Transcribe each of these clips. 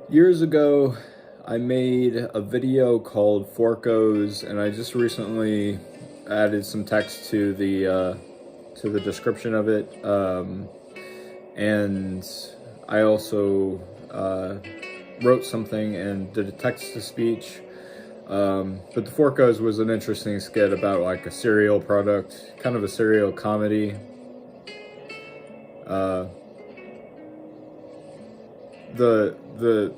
Years ago, I made a video called Forkos, and I just recently added some text to the description of it. And I also wrote something and did a text to speech. But the Forkos was an interesting skit about like a cereal product, kind of a cereal comedy. Uh, the the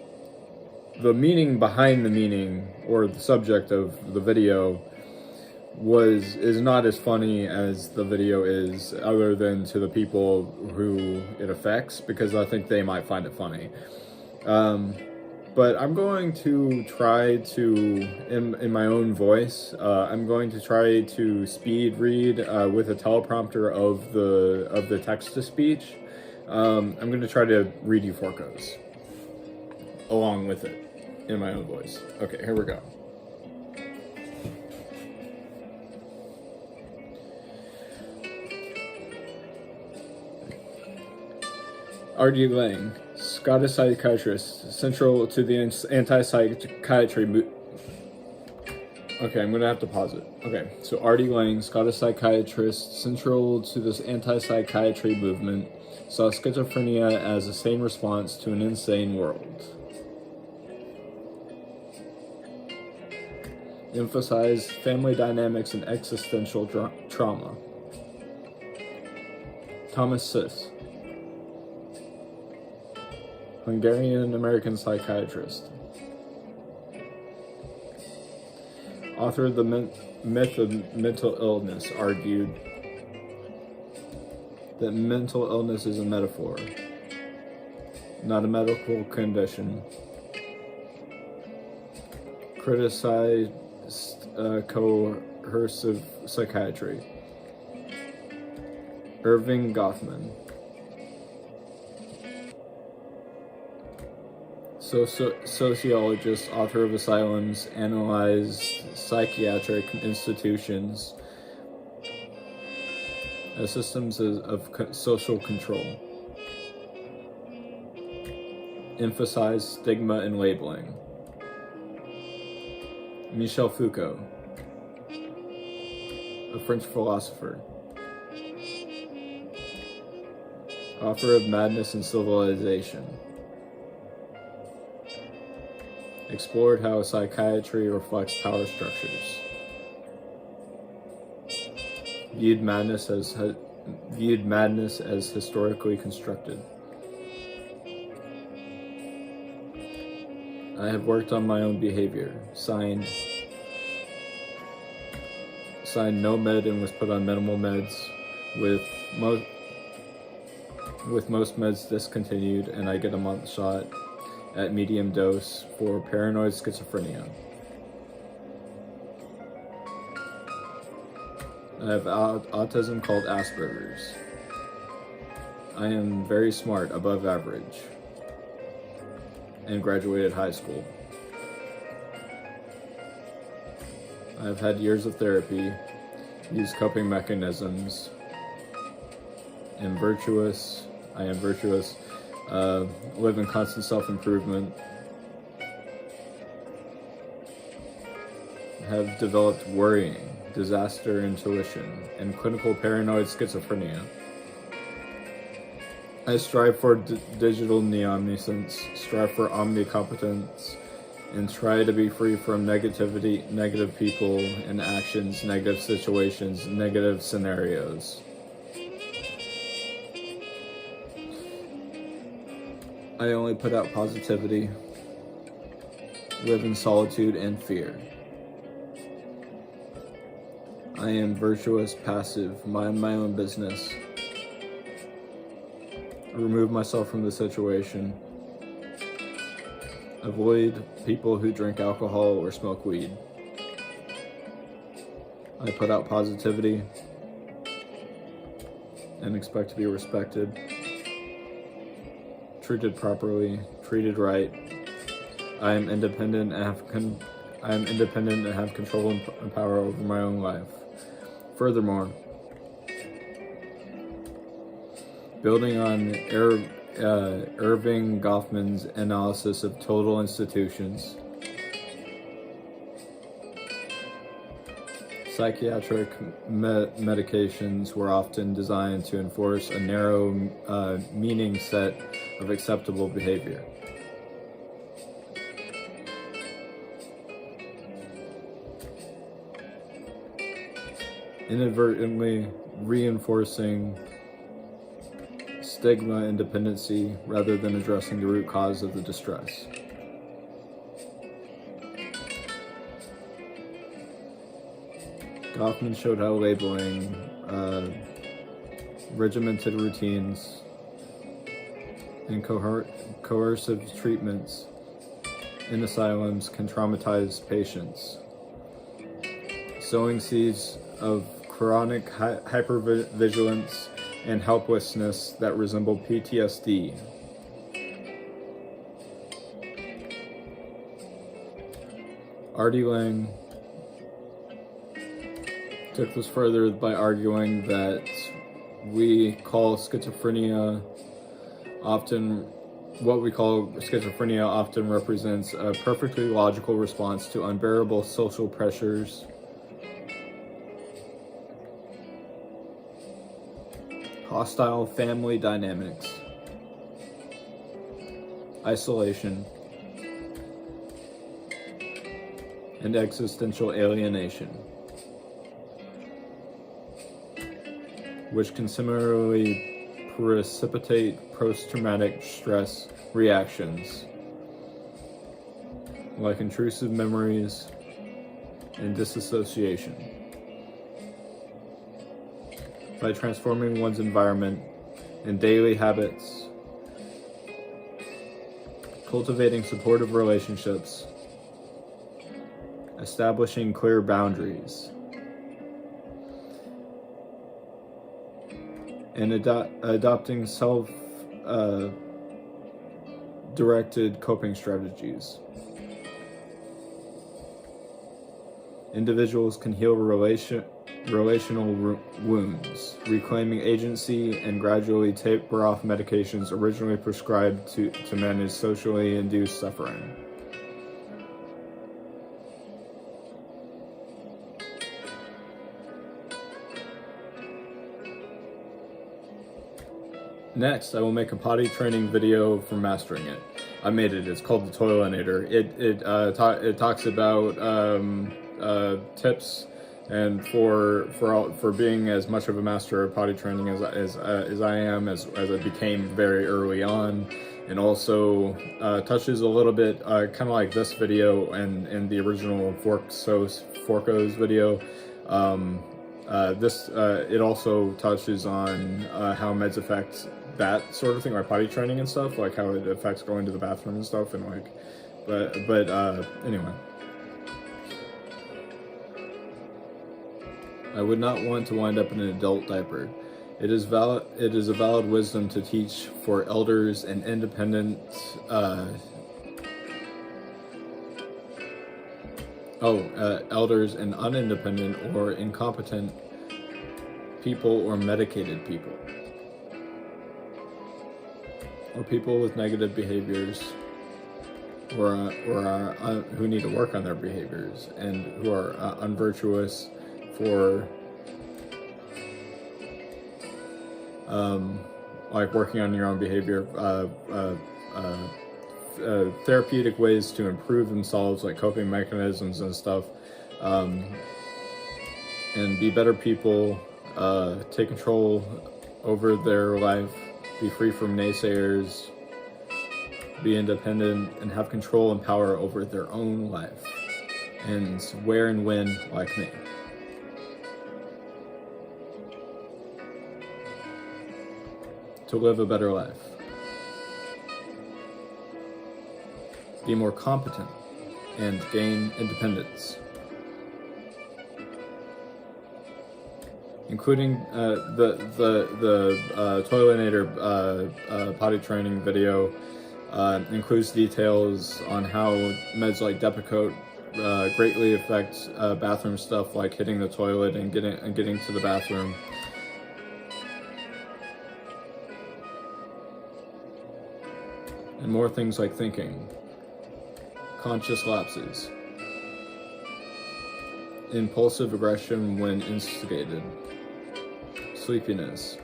the meaning behind the meaning, or the subject of the video, is not as funny as the video is, other than to the people who it affects, because I think they might find it funny. But I'm going to try to, in my own voice, I'm going to try to speed read with a teleprompter of the text to speech. I'm going to try to read you Forkos along with it in my own voice. Okay, here we go. R.D. Laing, Scottish psychiatrist, central to the anti-psychiatry Okay, I'm gonna have to pause it. Okay, so R.D. Laing, Scottish psychiatrist, central to this anti-psychiatry movement, saw schizophrenia as a sane response to an insane world. Emphasized family dynamics and existential trauma. Thomas Sis, Hungarian-American psychiatrist. Author of the Myth of Mental Illness, argued that mental illness is a metaphor, not a medical condition. Criticized coercive psychiatry. Irving Goffman, sociologist, author of Asylums, analyzed psychiatric institutions as systems of social control. Emphasized stigma and labeling. Michel Foucault, a French philosopher. Author of Madness and Civilization. Explored how psychiatry reflects power structures. Viewed madness as historically constructed. I have worked on my own behavior. Signed NoMed, and was put on minimal meds, with most meds discontinued, and I get a month shot at medium dose for paranoid schizophrenia. I have autism called Asperger's. I am very smart, above average, and graduated high school. I have had years of therapy, used coping mechanisms, I am virtuous, live in constant self-improvement, have developed worrying, disaster intuition, and clinical paranoid schizophrenia. I strive for digital neomniscience, strive for omnicompetence, and try to be free from negativity, negative people and actions, negative situations, negative scenarios. I only put out positivity, live in solitude and fear. I am virtuous, passive, mind my own business, remove myself from the situation, avoid people who drink alcohol or smoke weed. I put out positivity and expect to be respected, treated properly, treated right. I am independent and have control and power over my own life. Furthermore, building on Irving Goffman's analysis of total institutions. Psychiatric medications were often designed to enforce a narrow meaning set of acceptable behavior. Inadvertently reinforcing stigma and dependency rather than addressing the root cause of the distress. Goffman showed how labeling, regimented routines, and coercive treatments in asylums can traumatize patients, sowing seeds of chronic hypervigilance and helplessness that resemble PTSD. Artie Lang took this further by arguing that what we call schizophrenia often represents a perfectly logical response to unbearable social pressures, hostile family dynamics, isolation, and existential alienation, which can similarly precipitate post-traumatic stress reactions like intrusive memories and disassociation. By transforming one's environment and daily habits, cultivating supportive relationships, establishing clear boundaries, and adopting self-directed coping strategies. Individuals can heal relational wounds, reclaiming agency, and gradually taper off medications originally prescribed to manage socially induced suffering. Next, I will make a potty training video for mastering it. I made it. It's called the Toilinator. It talks about tips and for being as much of a master of potty training as I am, as I became very early on, and also touches a little bit kind of like this video and the original Forco's video. It also touches on how meds affect that sort of thing, like potty training and stuff, like how it affects going to the bathroom and stuff, and like, but anyway. I would not want to wind up in an adult diaper. It is a valid wisdom to teach for elders and independent elders and unindependent or incompetent people or medicated people, or people with negative behaviors, or who need to work on their behaviors and who are unvirtuous for like working on your own behavior, therapeutic ways to improve themselves, like coping mechanisms and stuff, and be better people, take control over their life, be free from naysayers, be independent, and have control and power over their own life, and where and when, like me. To live a better life. Be more competent and gain independence. Including the Toilinator potty training video includes details on how meds like Depakote greatly affect bathroom stuff, like hitting the toilet and getting to the bathroom. and more things like thinking, conscious lapses, impulsive aggression when instigated, sleepiness,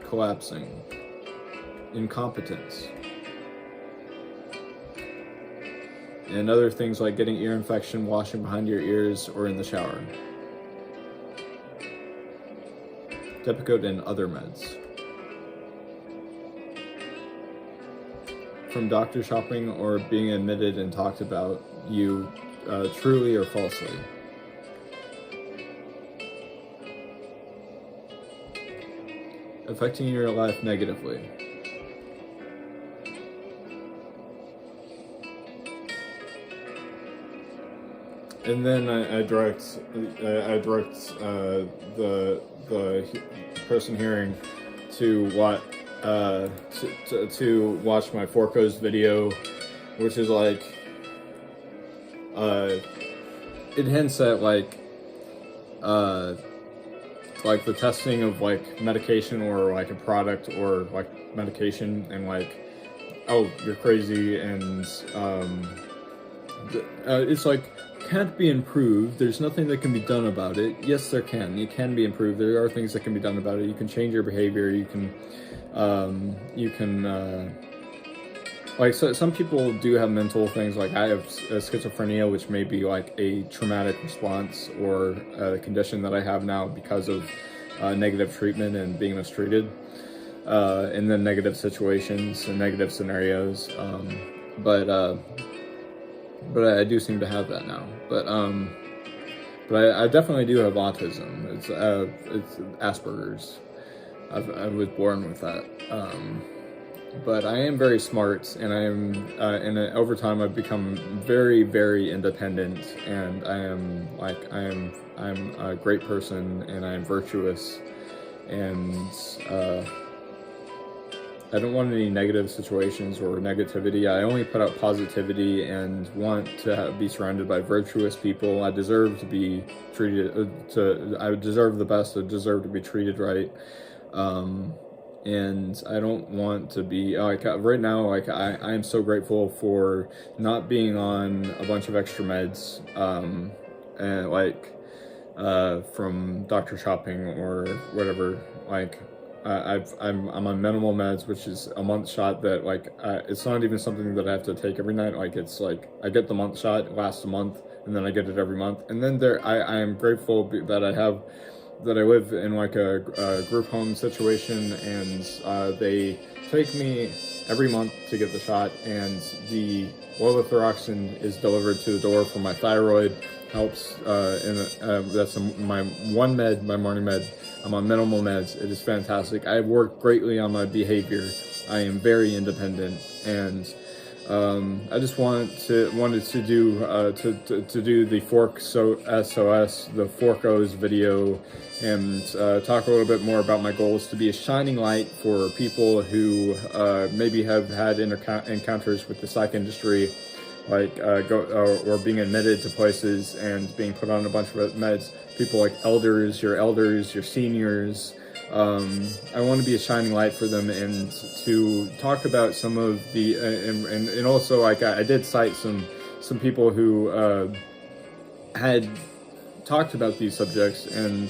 collapsing, incompetence, and other things like getting ear infection, washing behind your ears, or in the shower. Depakote and other meds. From doctor shopping or being admitted and talked about you truly or falsely. Affecting your life negatively. And then I direct the person hearing to what to watch my Forco's video, which is like it hints at like the testing of like medication or like a product or like medication, and like, oh, you're crazy, and it's like, can't be improved. There's nothing that can be done about it. Yes, there can. It can be improved. There are things that can be done about it. You can change your behavior. You can like, so some people do have mental things. Like I have schizophrenia, which may be like a traumatic response or a condition that I have now because of negative treatment and being mistreated in the negative situations and negative scenarios. But I do seem to have that now. But I definitely do have autism. It's Asperger's. I was born with that. But I am very smart, and I am, and over time I've become very, very independent, and I'm a great person, and I am virtuous, and I don't want any negative situations or negativity. I only put out positivity and want to be surrounded by virtuous people. I deserve to be treated, I deserve the best. I deserve to be treated right. And I don't want to be, like, right now, like, I am so grateful for not being on a bunch of extra meds, and like, from doctor shopping or whatever. Like, I'm on minimal meds, which is a month shot that, like, it's not even something that I have to take every night. Like, it's like, I get the month shot, it lasts a month, and then I get it every month. And then I am grateful that I live in like a group home situation, and they take me every month to get the shot, and the levothyroxine is delivered to the door for my thyroid. Helps, that's my one med, my morning med. I'm on minimal meds. It is fantastic. I work greatly on my behavior. I am very independent, and I just wanted to do the SOS, the Forco's video, and talk a little bit more about my goals to be a shining light for people who maybe have had encounters with the psych industry, like or being admitted to places and being put on a bunch of meds. People like your seniors. I want to be a shining light for them, and to talk about some of the and also, like, I did cite some people who had talked about these subjects, and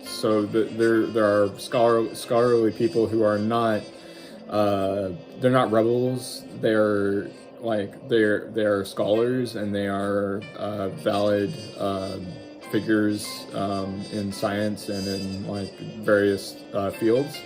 so there are scholarly people who are not they're not rebels. They're scholars, and they are valid figures in science and in like various fields,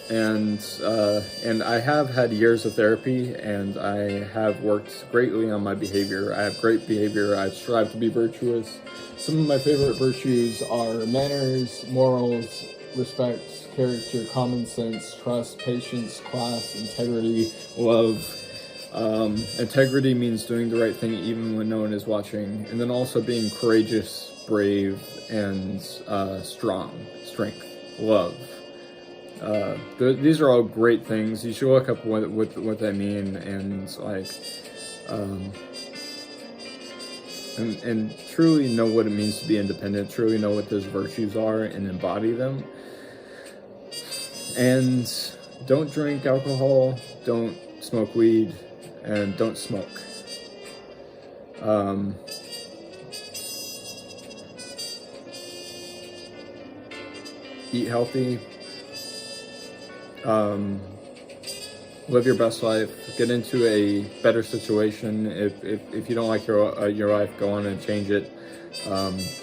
and I have had years of therapy, and I have worked greatly on my behavior. I have great behavior. I strive to be virtuous. Some of my favorite virtues are manners, morals, respect, character, common sense, trust, patience, class, integrity, love. Integrity means doing the right thing even when no one is watching, and then also being courageous, brave, and strength, love. These are all great things. You should look up what they mean, and like, and truly know what it means to be independent. Truly know what those virtues are and embody them. And don't drink alcohol, don't smoke weed, and don't smoke. Eat healthy. Live your best life. Get into a better situation. If you don't like your life, go on and change it.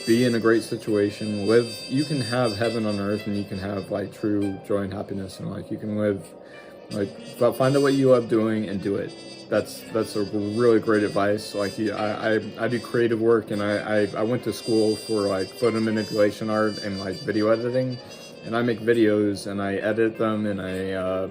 Be in a great situation. Live. You can have heaven on earth, and you can have like true joy and happiness, and like you can live. But find out what you love doing and do it. That's a really great advice. Like I do creative work, and I went to school for like photo manipulation art and like video editing, and I make videos and I edit them and I